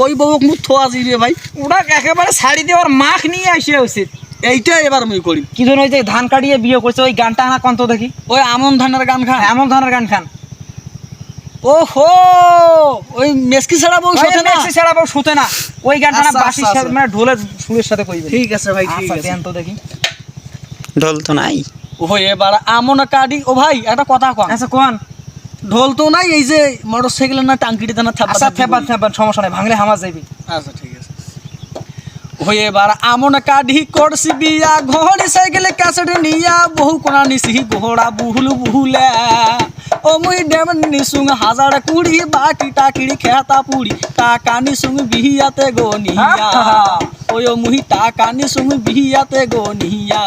ওই বউক মুখ থোয়া যাবে ভাই। ওটা একেবারে শাড়ি দেওয়ার মাখ নিয়ে আসে উচিত। এইটা এবার মুই করি। কি জন্য ওই যে ধান কাটিয়ে বিয়ে করছে ওই গানটা আনা কন্ত দেখি। ওই আমন ধানের গান খান। এমন ধরনের গান খান। ওহো, ওই মেসকি ছাড়া বউ শোতে না। মেসি ছাড়া বউ শুতে না। ওই গানটা না আচ্ছা, বাঁশির আচ্ছা, সাথে মানে ঢোলের সুরের সাথে কইবে। ঠিক আছে ভাই, ঠিক আচ্ছা আছে। দেন তো দেখি। ঢোল তো নাই। ও এবার আমন কাটি। ও ভাই একটা কথা কন। আচ্ছা কোন ঢোল তো নাই, এই যে মোটরসাইকেলের না টাঙ্কিতে না থাপা আচ্ছা থাপি থেপা করি। থেপা সমস্যা নাই, ভাঙলে হামাজ যাইবি। আচ্ছা ঠিক আছে। ও এবার আমন কাঢি করছি বিয়া, ঘড়ি সাইকেলে ক্যাসেট নিয়া, বহু কোনা নিছি ঘোড়া বুহুলু বুহুলা। ও মুই ডেম নিসুং হাজার কুড়ি, বাকি টাকিড়ি খেতা পুড়ি, টাকা নিসুং বিহিয়াতে গো নিয়া। ওই মুহি টাকা নিসুং বিহিয়াতে গো নিয়া।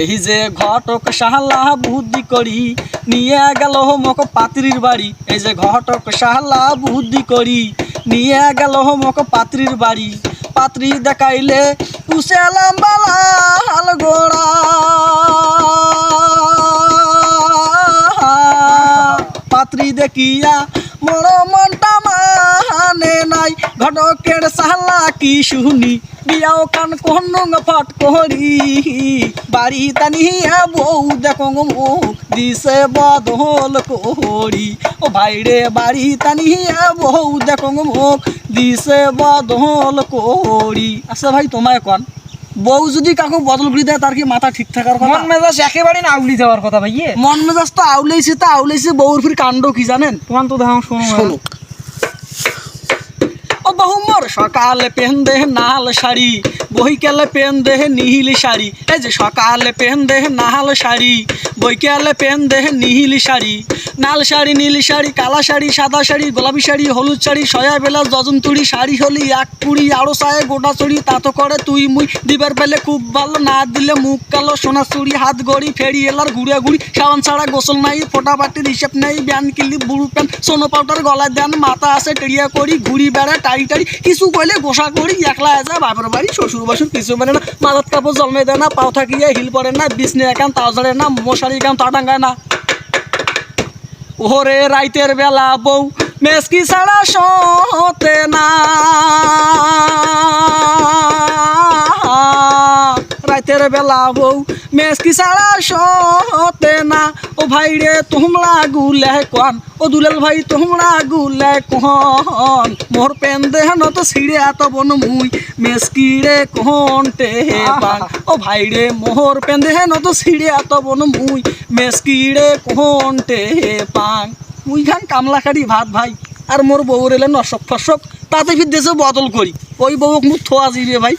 এই যে ঘটক শাহলা বুদ্ধি করি, নিয়ে গেল মক পাত্রীর বাড়ি। এই যে ঘটক শাহলা বুদ্ধি করি, নিয়ে গেল মক পাত্রীর বাড়ি। পাত্রী দেখাইলে উসেলাম বালা হাল গোড়া। পাত্রী দেখিয়া মোর মনটা মানে নাই, ঘটকের শাহলা কি শুনি, বিয়াও কান কোন ফট করি। বাড়ি তানিয়া বউ দেখো মুখ দিছে বদল করি। ও ভাইরে বাড়ি তানিয়া বউ দেখো মুখ দিছে বদল করি। আচ্ছা ভাই তোমায় কন, বউ যদি কাকু বদল করে দেয় তার কি মাথা ঠিক থাকার কথা? মন মেজাজ একেবারে না আউলি যাওয়ার কথা ভাইয়ে। মন মেজাজ তো আউলেছে বউর ফির কাণ্ড কি জানেন? তোমার তো দাও শোনো। শোনো। ও বহু মোর সকালে পেন্দে নাল শাড়ি, বইকালে পেন্দে নীল শাড়ি। এই যে সকালে পেন্দে নাল শাড়ি, বইকালে পেন্দে নীল শাড়ি। নাল শাড়ি, নীল শাড়ি, কালা শাড়ি, সাদা শাড়ি, গোলাপি শাড়ি, হলুদ শাড়ি, সয়া বেলা জজন তুড়ি, শাড়ি হলি এক পুড়ি, আরো সায়ে গোটা চড়ি। তা তো করে তুই মুই দিবার পেলে খুব ভালো, না দিলে মুখ কালো। সোনা চুড়ি হাত গড়ি ফেরি এলার ঘুরে ঘুরি, সাবান ছাড়া গোসল নাই, ফোটা পাটির হিসেব নেই, ব্যান কিলি বুড়ু প্যান, সোনো পাউডার গলায় দেন, মাথা আছে টেরিয়া করি, ঘুরি বেড়া টাড়ি টাড়ি, কিছু কইলে গোসা করি। একলা যা বাপের বাড়ি শ্বশুর বাসুর কিছু মানে না, মাথার কাপড় জন্মে দেয় না, পাও থাকিয়ে হিল পড়ে না, বিছনে একান তাও ঝরে না, মশারি একান তা টাঙ্গায় না। ওরে রাইতের বেলা বউ মেসকি ছাড়া শোতে না, রাইতের বেলা বউ মেসকি ছাড়া শোতে না। ও ভাই রে তোমরা গুলে কন, ও দুলাল ভাই তোমরা গুলে কন, মোর পেন দেহন তো ছিঁড়ে এত বন মুই মেসকি রে কোনটে পান। ও ভাই রে মোর পেন দেহন তো ছিঁড়ে এত বন মুই মেসকি রে কোনটে পান। মুই খান কামলা কাটি ভাত ভাই, আর মোর বউ রেলে নশক ফসক, তাতে ফির দেশে বদল করি। ওই বউক মুখ থোয়া যাবে ভাই।